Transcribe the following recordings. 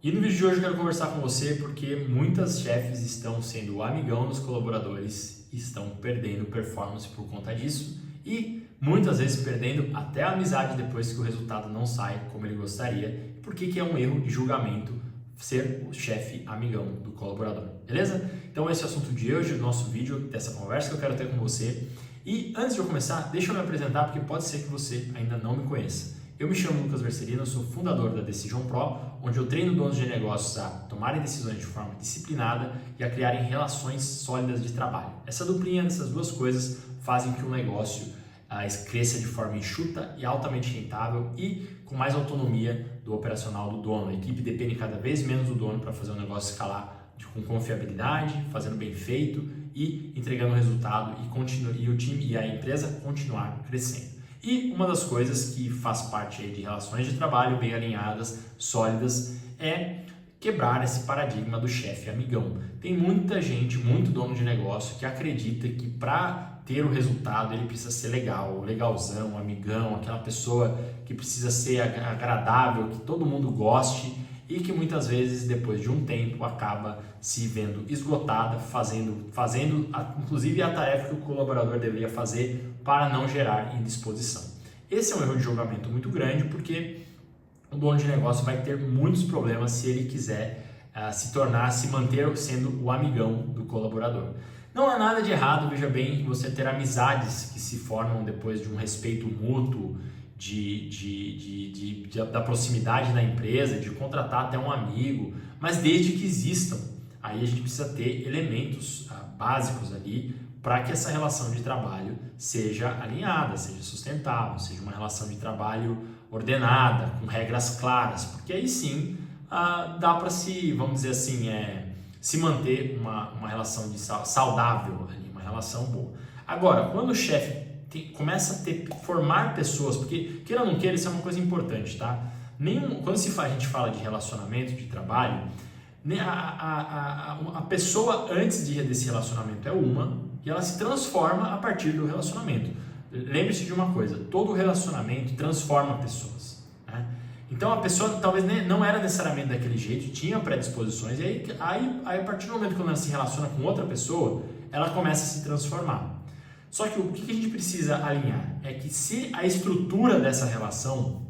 E no vídeo de hoje eu quero conversar com você porque muitas chefes estão sendo o amigão dos colaboradores e estão perdendo performance por conta disso e muitas vezes perdendo até a amizade depois que o resultado não sai como ele gostaria, porque que é um erro de julgamento ser o chefe amigão do colaborador, beleza? Então esse é o assunto de hoje, o nosso vídeo, dessa conversa que eu quero ter com você. E antes de eu começar, deixa eu me apresentar porque pode ser que você ainda não me conheça. Eu me chamo Lucas Vercelino, eu sou fundador da Decision Pro, onde eu treino donos de negócios a tomarem decisões de forma disciplinada e a criarem relações sólidas de trabalho. Essa duplinha dessas duas coisas fazem que o negócio cresça de forma enxuta e altamente rentável e com mais autonomia do operacional do dono. A equipe depende cada vez menos do dono para fazer o negócio escalar com confiabilidade, fazendo bem feito e entregando resultado e o time e a empresa continuar crescendo. E uma das coisas que faz parte aí de relações de trabalho bem alinhadas, sólidas, é quebrar esse paradigma do chefe amigão. Tem muita gente, muito dono de negócio que acredita que para ter o resultado ele precisa ser legal, legalzão, amigão, aquela pessoa que precisa ser agradável, que todo mundo goste e que muitas vezes depois de um tempo acaba se vendo esgotada, fazendo inclusive a tarefa que o colaborador deveria fazer para não gerar indisposição. Esse é um erro de julgamento muito grande porque o dono de negócio vai ter muitos problemas se ele quiser se manter sendo o amigão do colaborador. Não há nada de errado, veja bem, você ter amizades que se formam depois de um respeito mútuo, da proximidade da empresa, de contratar até um amigo, mas desde que existam, aí a gente precisa ter elementos básicos ali para que essa relação de trabalho seja alinhada, seja sustentável, seja uma relação de trabalho ordenada, com regras claras, porque aí sim dá para vamos dizer assim, se manter uma relação saudável, ali, uma relação boa. Agora, quando o chefe começa a formar pessoas, porque queira ou não queira, isso é uma coisa importante, tá? Quando a gente fala de relacionamento, de trabalho, a pessoa antes desse relacionamento é uma e ela se transforma a partir do relacionamento. Lembre-se de uma coisa, todo relacionamento transforma pessoas, né? Então a pessoa talvez não era necessariamente daquele jeito, tinha predisposições e aí a partir do momento que ela se relaciona com outra pessoa, ela começa a se transformar. Só que o que a gente precisa alinhar é que se a estrutura dessa relação,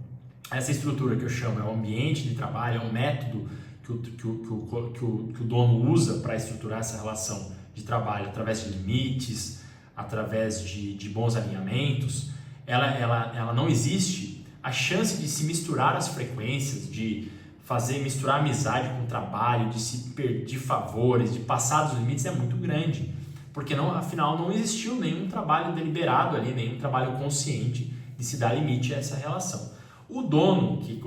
essa estrutura que eu chamo é o ambiente de trabalho, é um método que o dono usa para estruturar essa relação de trabalho através de limites, através de bons alinhamentos, ela não existe, a chance de se misturar as frequências, de misturar amizade com trabalho, de se pedir favores, de passar dos limites é muito grande. Porque afinal não existiu nenhum trabalho deliberado ali, nenhum trabalho consciente de se dar limite a essa relação. O dono, que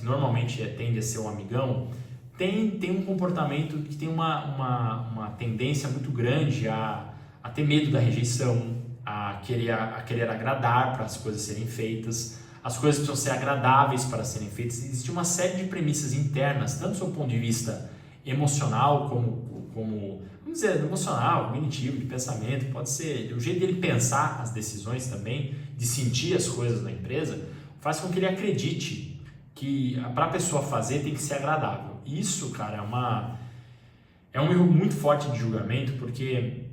normalmente tende a ser um amigão, tem um comportamento que tem uma tendência muito grande a ter medo da rejeição, a querer agradar para as coisas serem feitas, as coisas precisam ser agradáveis para serem feitas. Existe uma série de premissas internas, tanto do seu ponto de vista emocional como vamos dizer, emocional, cognitivo, de pensamento, pode ser o jeito dele pensar as decisões também, de sentir as coisas na empresa, faz com que ele acredite que para a pessoa fazer tem que ser agradável. Isso, cara, é um erro muito forte de julgamento, porque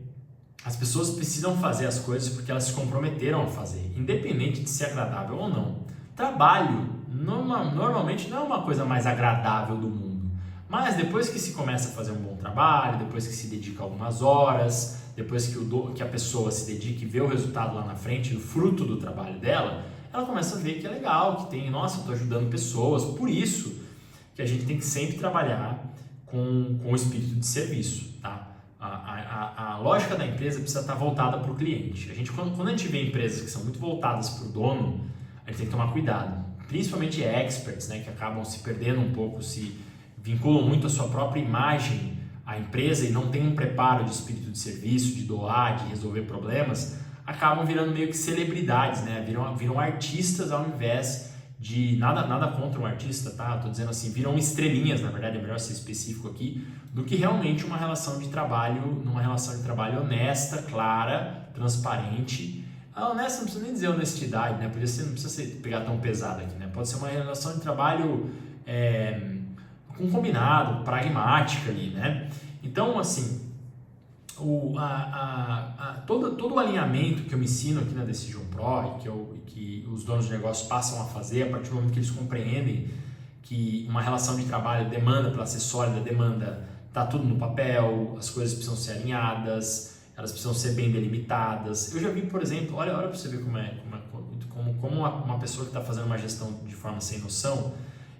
as pessoas precisam fazer as coisas porque elas se comprometeram a fazer, independente de ser agradável ou não. Trabalho normalmente não é uma coisa mais agradável do mundo. Mas depois que se começa a fazer um bom trabalho, depois que se dedica algumas horas, depois que a pessoa se dedica e vê o resultado lá na frente, o fruto do trabalho dela, ela começa a ver que é legal, que eu estou ajudando pessoas. Por isso que a gente tem que sempre trabalhar com o espírito de serviço, tá? A lógica da empresa precisa estar voltada para o cliente. Quando a gente vê empresas que são muito voltadas para o dono, a gente tem que tomar cuidado. Principalmente experts, né, que acabam se perdendo um pouco, se vinculam muito a sua própria imagem à empresa e não tem um preparo de espírito de serviço, de doar, de resolver problemas, acabam virando meio que celebridades, né? Viram artistas ao invés de... Nada contra um artista, tá? Tô dizendo assim, viram estrelinhas, na verdade é melhor ser específico aqui, do que realmente uma relação de trabalho honesta, clara, transparente. Honesta não precisa nem dizer honestidade, né? Não precisa pegar tão pesado aqui, né? Pode ser uma relação de trabalho com combinado, pragmática ali, né? Então, assim, todo o alinhamento que eu me ensino aqui na Decision Pro e que os donos de negócio passam a fazer a partir do momento que eles compreendem que uma relação de trabalho demanda, para ser sólida, demanda tá tudo no papel, as coisas precisam ser alinhadas, elas precisam ser bem delimitadas. Eu já vi, por exemplo, olha para você ver como uma pessoa que está fazendo uma gestão de forma sem noção,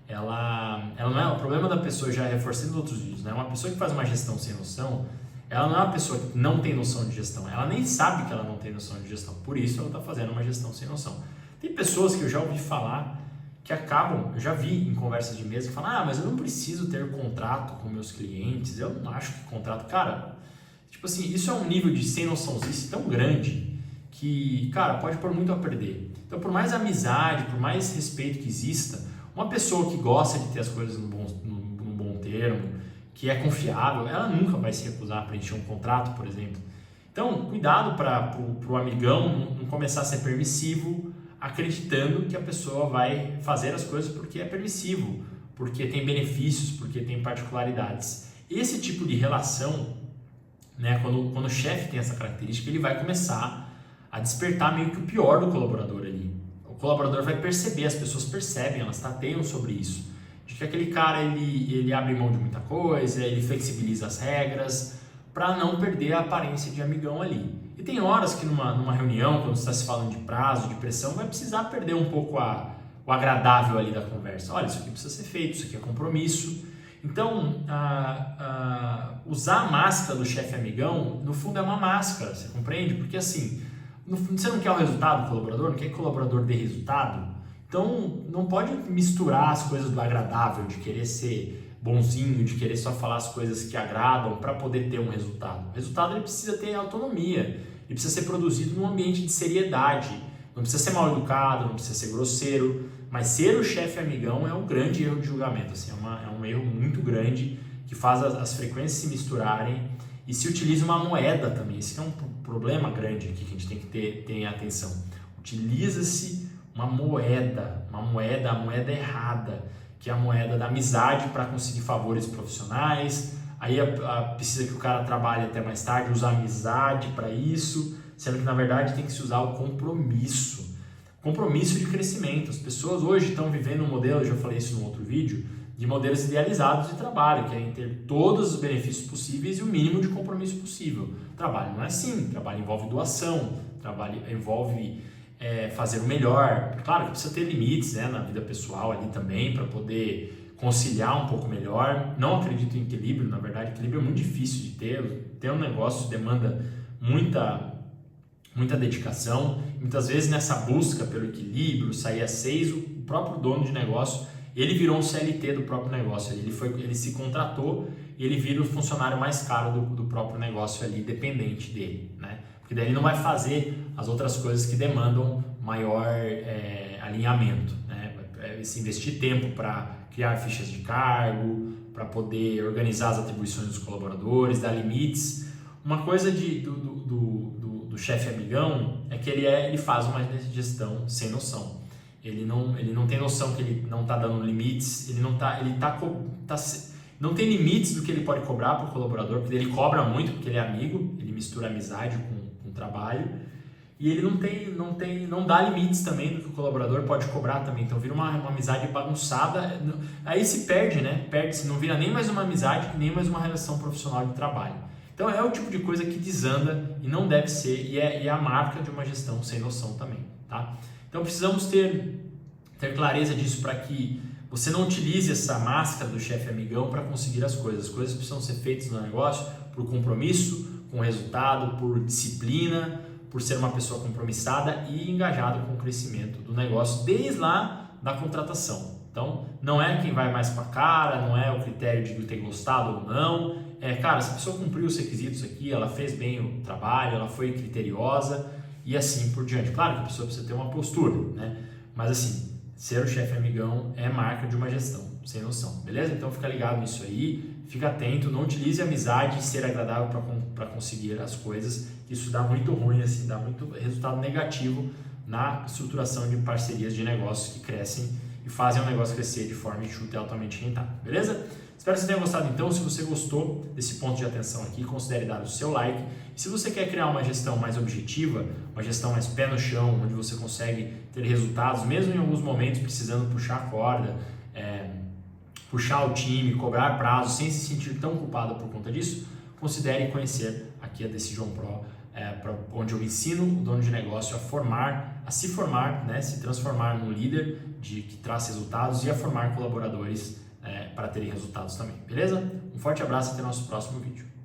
ela não é o problema da pessoa, já reforcei nos outros vídeos, né? Uma pessoa que faz uma gestão sem noção, ela não é uma pessoa que não tem noção de gestão, ela nem sabe que ela não tem noção de gestão, por isso ela está fazendo uma gestão sem noção. Tem pessoas que eu já ouvi falar que acabam, eu já vi em conversas de mesa que falam, mas eu não preciso ter contrato com meus clientes, eu não acho que contrato, cara, tipo assim, isso é um nível de sem noçãozice tão grande que, cara, pode pôr muito a perder. Então, por mais amizade, por mais respeito que exista, uma pessoa que gosta de ter as coisas num bom termo, que é confiável, ela nunca vai se recusar a preencher um contrato, por exemplo. Então, cuidado para o amigão não começar a ser permissivo, acreditando que a pessoa vai fazer as coisas porque é permissivo, porque tem benefícios, porque tem particularidades. Esse tipo de relação, né, quando o chefe tem essa característica, ele vai começar a despertar meio que o pior do colaborador ali. O colaborador vai perceber, as pessoas percebem, elas tateiam sobre isso, de que aquele cara ele abre mão de muita coisa, ele flexibiliza as regras para não perder a aparência de amigão ali. E tem horas que numa reunião, quando você está se falando de prazo, de pressão, vai precisar perder um pouco o agradável ali da conversa. Olha, isso aqui precisa ser feito, isso aqui é compromisso. Então, usar a máscara do chefe amigão, no fundo é uma máscara, você compreende? Porque assim, você não quer o resultado do colaborador, não quer que o colaborador dê resultado, então não pode misturar as coisas do agradável, de querer ser bonzinho, de querer só falar as coisas que agradam para poder ter um resultado. O resultado ele precisa ter autonomia, ele precisa ser produzido num ambiente de seriedade, não precisa ser mal educado, não precisa ser grosseiro, mas ser o chefe amigão é um grande erro de julgamento, assim, é um erro muito grande que faz as frequências se misturarem e se utiliza uma moeda também. Esse é um problema grande aqui que a gente tem que ter atenção. Utiliza-se a moeda errada, que é a moeda da amizade para conseguir favores profissionais. Aí precisa que o cara trabalhe até mais tarde, usa a amizade para isso, sendo que na verdade tem que se usar o compromisso de crescimento. As pessoas hoje estão vivendo um modelo, eu já falei isso num outro vídeo, de modelos idealizados de trabalho, que é ter todos os benefícios possíveis e o mínimo de compromisso possível. Trabalho não é assim, trabalho envolve doação, trabalho envolve fazer o melhor. Claro que precisa ter limites, né, na vida pessoal ali também, para poder conciliar um pouco melhor. Não acredito em equilíbrio, na verdade, equilíbrio é muito difícil de ter. Ter um negócio demanda muita dedicação. Muitas vezes nessa busca pelo equilíbrio, sair às 6, o próprio dono de negócio, ele virou um CLT do próprio negócio. Ele se contratou e ele vira o funcionário mais caro do próprio negócio ali, dependente dele, né? Porque daí ele não vai fazer as outras coisas que demandam maior alinhamento, né? Se investir tempo para criar fichas de cargo, para poder organizar as atribuições dos colaboradores, dar limites. Uma coisa do chefe amigão é que ele faz uma gestão sem noção. Ele não tem noção que ele não está dando limites, não tem limites do que ele pode cobrar para o colaborador, porque ele cobra muito, porque ele é amigo, ele mistura amizade com trabalho, e ele não dá limites também do que o colaborador pode cobrar também. Então vira uma amizade bagunçada, aí se perde, né? Perde-se, não vira nem mais uma amizade, nem mais uma relação profissional de trabalho. Então é o tipo de coisa que desanda e não deve ser, e é a marca de uma gestão sem noção também, tá? Então precisamos ter clareza disso para que você não utilize essa máscara do chefe amigão para conseguir as coisas. As coisas precisam ser feitas no negócio por compromisso com o resultado, por disciplina, por ser uma pessoa compromissada e engajada com o crescimento do negócio desde lá da contratação. Então, não é quem vai mais com a cara, não é o critério de ter gostado ou não. Cara, se a pessoa cumpriu os requisitos aqui, ela fez bem o trabalho, ela foi criteriosa e assim por diante. Claro que a pessoa precisa ter uma postura, né? Mas assim, ser o chefe amigão é marca de uma gestão sem noção, beleza? Então fica ligado nisso aí, fica atento, não utilize a amizade e ser agradável para conseguir as coisas. Isso dá muito ruim, assim, dá muito resultado negativo na estruturação de parcerias de negócios que crescem e fazem o negócio crescer de forma enxuta e altamente rentável, beleza? Espero que você tenha gostado então. Se você gostou desse ponto de atenção aqui, considere dar o seu like. E se você quer criar uma gestão mais objetiva, uma gestão mais pé no chão, onde você consegue ter resultados, mesmo em alguns momentos precisando puxar a corda, puxar o time, cobrar prazo, sem se sentir tão culpado por conta disso, considere conhecer aqui a Decision Pro, onde eu ensino o dono de negócio a se formar, né, se transformar num líder que traz resultados e a formar colaboradores para terem resultados também, beleza? Um forte abraço e até o nosso próximo vídeo.